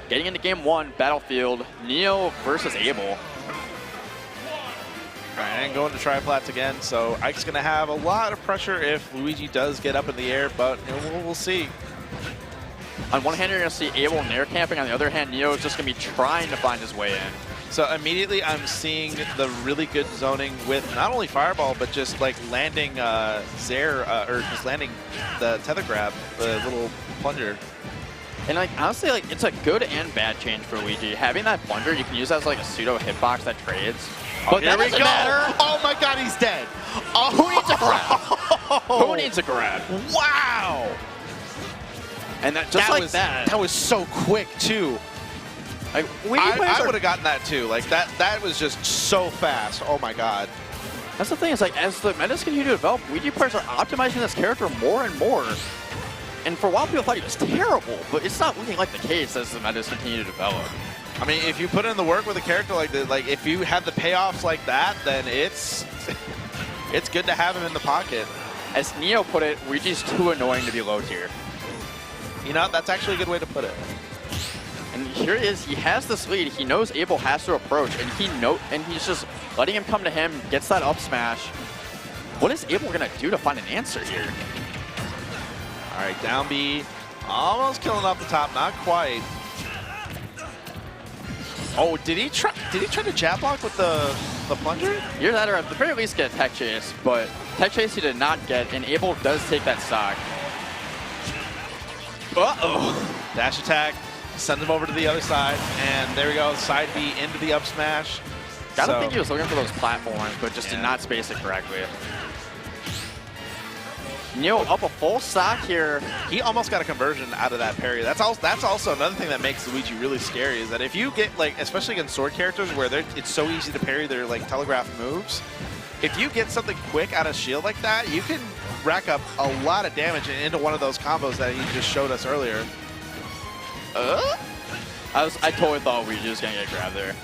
Getting into game 1, Battlefield, Neo versus Abel. All right, and going to triplats again, so Ike's going to have a lot of pressure if Luigi does get up in the air, but we'll see. On one hand, you're going to see Abel nair camping. On the other hand, Neo is just going to be trying to find his way in. So immediately I'm seeing the really good zoning with not only Fireball, but just like landing Zair, or just landing the tether grab, the little plunger. And like honestly, like it's a good and bad change for Luigi. Having that plunger, you can use as like a pseudo hitbox that trades. But here we go. Matter. Oh my God, he's dead. Oh, who needs a grab? Who needs a grab? Wow. And that just like that. That was so quick too. Like I would have gotten that too. Like that was just so fast. Oh my God. That's the thing. Is like as the metas continue to develop, Luigi players are optimizing this character more and more. And for a while, people thought he was terrible, but it's not looking like the case as the metas continue to develop. I mean, if you put in the work with a character like this, like if you have the payoffs like that, then it's good to have him in the pocket. As Neo put it, Luigi's too annoying to be low tier. You know, that's actually a good way to put it. And here he is. He has this lead. He knows Abel has to approach, and he's just letting him come to him. Gets that up smash. What is Abel gonna do to find an answer here? All right, down B, almost killing off the top, not quite. Oh, did he try to jab block with the plunger? Either that or at the very least get a tech chase, but tech chase he did not get, and Abel does take that stock. Uh-oh. Dash attack, send him over to the other side, and there we go, side B into the up smash. Gotta think he was looking for those platforms, but just did not space it correctly. Neo up a full stock here. He almost got a conversion out of that parry. That's also another thing that makes Luigi really scary, is that if you get, like, especially against sword characters where it's so easy to parry their like telegraph moves, if you get something quick out of shield like that, you can rack up a lot of damage into one of those combos that he just showed us earlier. I totally thought Luigi was gonna get grabbed there.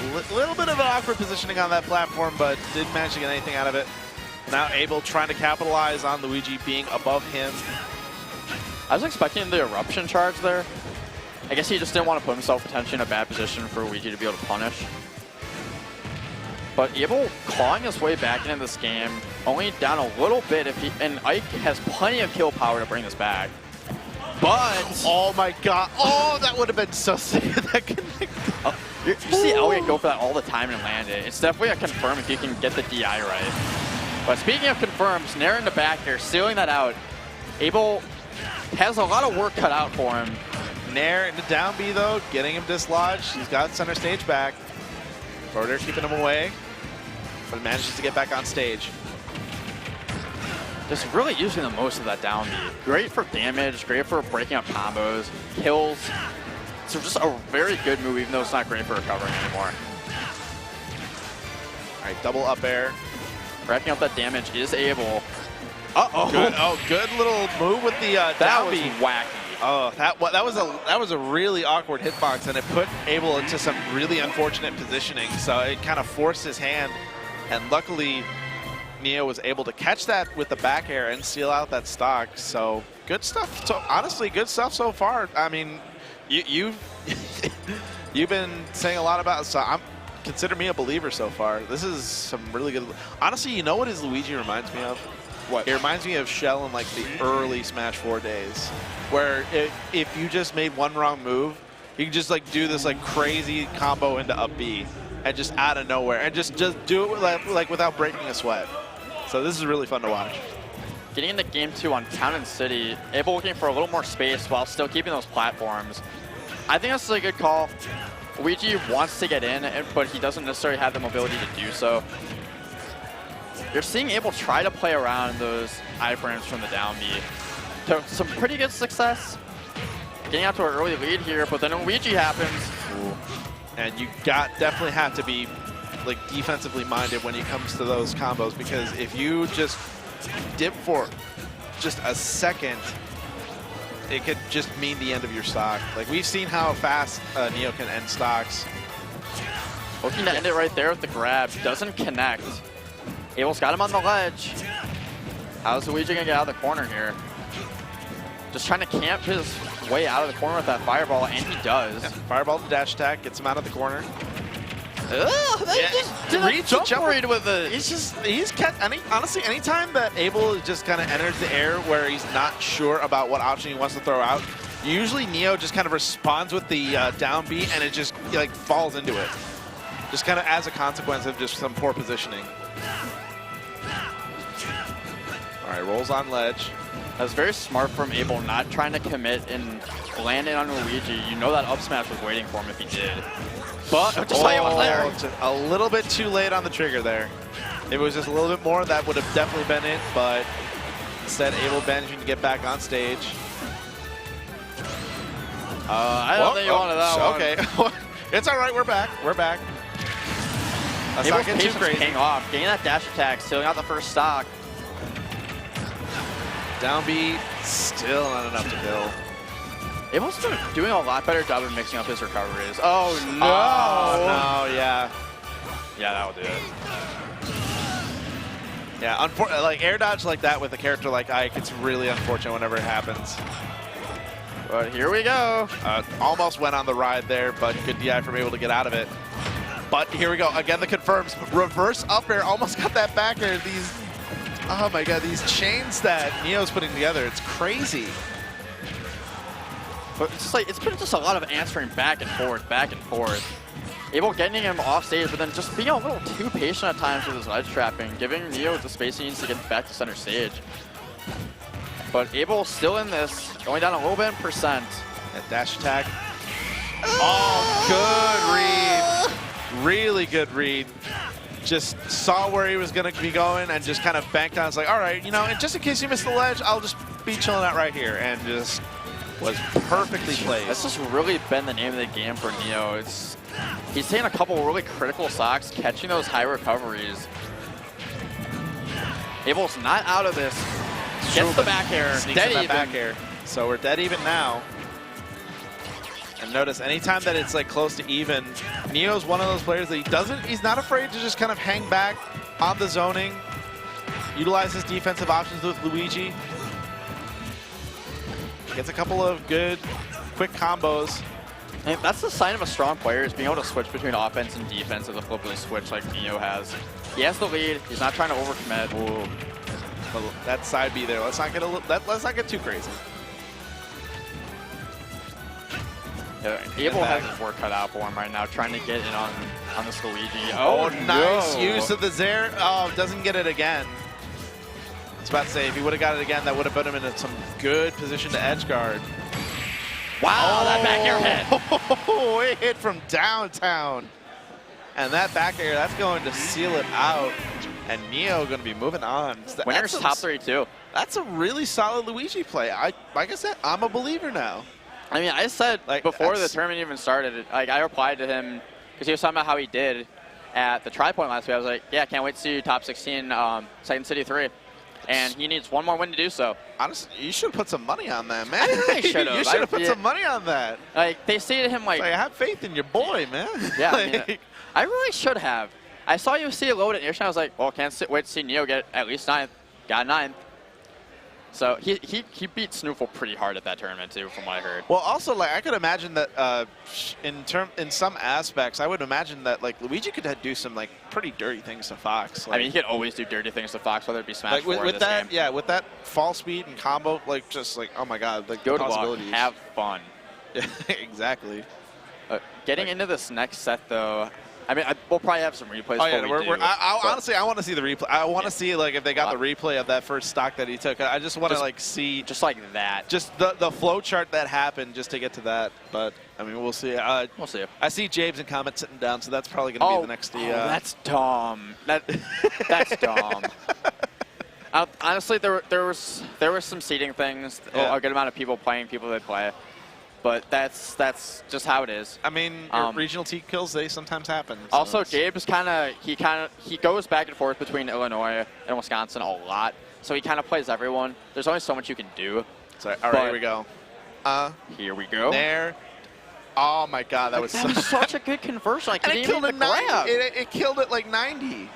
A little bit of an awkward positioning on that platform, but didn't manage to get anything out of it. Now Abel trying to capitalize on Luigi being above him. I was expecting the eruption charge there. I guess he just didn't want to put himself potentially in a bad position for Luigi to be able to punish. But Abel clawing his way back into this game, only down a little bit and Ike has plenty of kill power to bring this back. But oh my God! Oh, that would have been so sick. You see Elliott go for that all the time and land it. It's definitely a confirm if you can get the DI right. But speaking of confirms, Nair in the back here, sealing that out. Abel has a lot of work cut out for him. Nair into down B though, getting him dislodged. He's got center stage back. Forwarder keeping him away, but manages to get back on stage. Just really using the most of that down B. Great for damage, great for breaking up combos, kills. So just a very good move, even though it's not great for recovering anymore. All right, double up air. Racking up that damage is Abel. Uh-oh. Good little move with the down B. That was wacky. Oh, that was a really awkward hitbox, and it put Abel into some really unfortunate positioning. So it kind of forced his hand, and luckily Neo was able to catch that with the back air and seal out that stock. So good stuff. So honestly, good stuff so far. I mean, you've been saying a lot about. So consider me a believer so far. This is some really good. Honestly, you know what his Luigi reminds me of? What? It reminds me of Shell in like the early Smash 4 days, where if you just made one wrong move, you can just like do this like crazy combo into up B, and just out of nowhere, and just do it like without breaking a sweat. So this is really fun to watch. Getting into game 2 on Town and City, Abel looking for a little more space while still keeping those platforms. I think that's a good call. Luigi wants to get in, but he doesn't necessarily have the mobility to do so. You're seeing Abel try to play around those iframes from the down B to some pretty good success. Getting out to an early lead here, but then Luigi happens. Ooh. And you definitely have to be like defensively minded when it comes to those combos, because if you just dip for just a second, it could just mean the end of your stock. Like we've seen how fast Neo can end stocks. Looking to end it right there with the grab, doesn't connect. Abel's got him on the ledge. How's Luigi gonna get out of the corner here? Just trying to camp his his way out of the corner with that fireball, and he does. Yeah, fireball to dash attack, gets him out of the corner. Ugh, Yeah, just did a jump read with it. Honestly, anytime that Abel just kind of enters the air where he's not sure about what option he wants to throw out, usually Neo just kind of responds with the down B, and it just like falls into it. Just kind of as a consequence of just some poor positioning. All right, rolls on ledge. That's very smart from Abel, not trying to commit and land it on Luigi. You know that up smash was waiting for him if he did. But just like it was there. Just a little bit too late on the trigger there. If it was just a little bit more, that would have definitely been it, but instead Abel managing to get back on stage. I don't think you wanted that one. Okay. It's all right, we're back. We're back. Let's not get too crazy. Paying off, getting that dash attack, stealing out the first stock. Down B, still not enough to kill. Abel's doing a lot better job of mixing up his recoveries. Oh, no. Oh, no, yeah. Yeah, that'll do it. Yeah, like air dodge like that with a character like Ike, it's really unfortunate whenever it happens. But here we go. Almost went on the ride there, but good DI from Abel to get out of it. But here we go. Again, the confirms. Reverse up air, almost got that back air. These, oh my God, these chains that Neo's putting together, it's crazy. But it's just like, it's been just a lot of answering back and forth, back and forth. Abel getting him off stage, but then just being a little too patient at times with his ledge trapping, giving Neo the space he needs to get back to center stage. But Abel still in this, going down a little bit in percent. That dash attack. Oh, good read. Really good read. Just saw where he was going to be going and just kind of banked on. It's like, all right, you know, and just in case you missed the ledge, I'll just be chilling out right here. And just was perfectly played. That's just really been the name of the game for Neo. He's taking a couple really critical stocks, catching those high recoveries. Abel's not out of this. Gets the back air. Sneaks in that back air. So we're dead even now. And notice anytime that it's like close to even, Neo's one of those players that he's not afraid to just kind of hang back on the zoning, utilize his defensive options with Luigi. Gets a couple of good, quick combos. And that's the sign of a strong player, is being able to switch between offense and defense as a flip of the switch like Neo has. He has the lead. He's not trying to overcommit. Ooh. That side B there. Let's not get too crazy. Yeah, Abel has his work cut out for him right now, trying to get in on this Luigi. Oh, nice use of the Zair. Oh, doesn't get it again. I was about to say, if he would have got it again, that would have put him in some good position to edge guard. Wow, that back air hit. Oh, it hit from downtown. And that back air, that's going to seal it out. And Neo going to be moving on. Winner's top 3 too. That's a really solid Luigi play. Like I said, I'm a believer now. I mean, I said before the tournament even started, like I replied to him because he was talking about how he did at the Tri-Point last week. I was like, yeah, can't wait to see you top 16, Second City 3. And he needs one more win to do so. Honestly, you should have put some money on that, man. I should have. You should have put some money on that. Like, they say to him, like, have faith in your boy, man. Yeah, I really should have. I saw you see a load at Airshine. I was like, well, can't wait to see Neo get at least 9th. Got 9th. So he beat Snoofle pretty hard at that tournament too, from what I heard. Well, also, like, I could imagine that in some aspects, I would imagine that like Luigi could do some like pretty dirty things to Fox. Like, I mean, he could always do dirty things to Fox, whether it be Smash like, 4 with or that, this game. yeah, with that fall speed and combo, like just like, oh my God, like Go the to possibilities. Block, have fun. Yeah, exactly. Getting into this next set though. I mean, we'll probably have some replays. Oh yeah, honestly, I want to see the replay. I want to see like if they got the replay of that first stock that he took. I just want to like see just like that, just the flow chart that happened just to get to that. But I mean, we'll see. We'll see. I see James in comments sitting down, so that's probably going to be the next. That's dumb. That's dumb. Honestly, there were some seeding things. Yeah. A good amount of people playing, people that play. But that's just how it is. I mean, regional T kills, they sometimes happen. So also, Gabe's he goes back and forth between Illinois and Wisconsin a lot. So he kind of plays everyone. There's only so much you can do. So, all right, here we go. Here we go. There. Oh my God, that was such a good conversion. Like, and it killed it 90. It killed it like 90.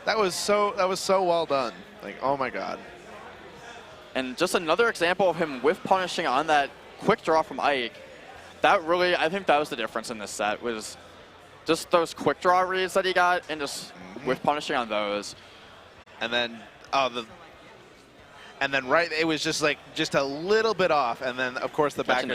That was so well done. Like, oh my God. And just another example of him whiff punishing on that quick draw from Ike, that really, I think that was the difference in this set, was just those quick draw reads that he got and just with punishing on those. And then, right, it was just like, just a little bit off. And then, of course, the back air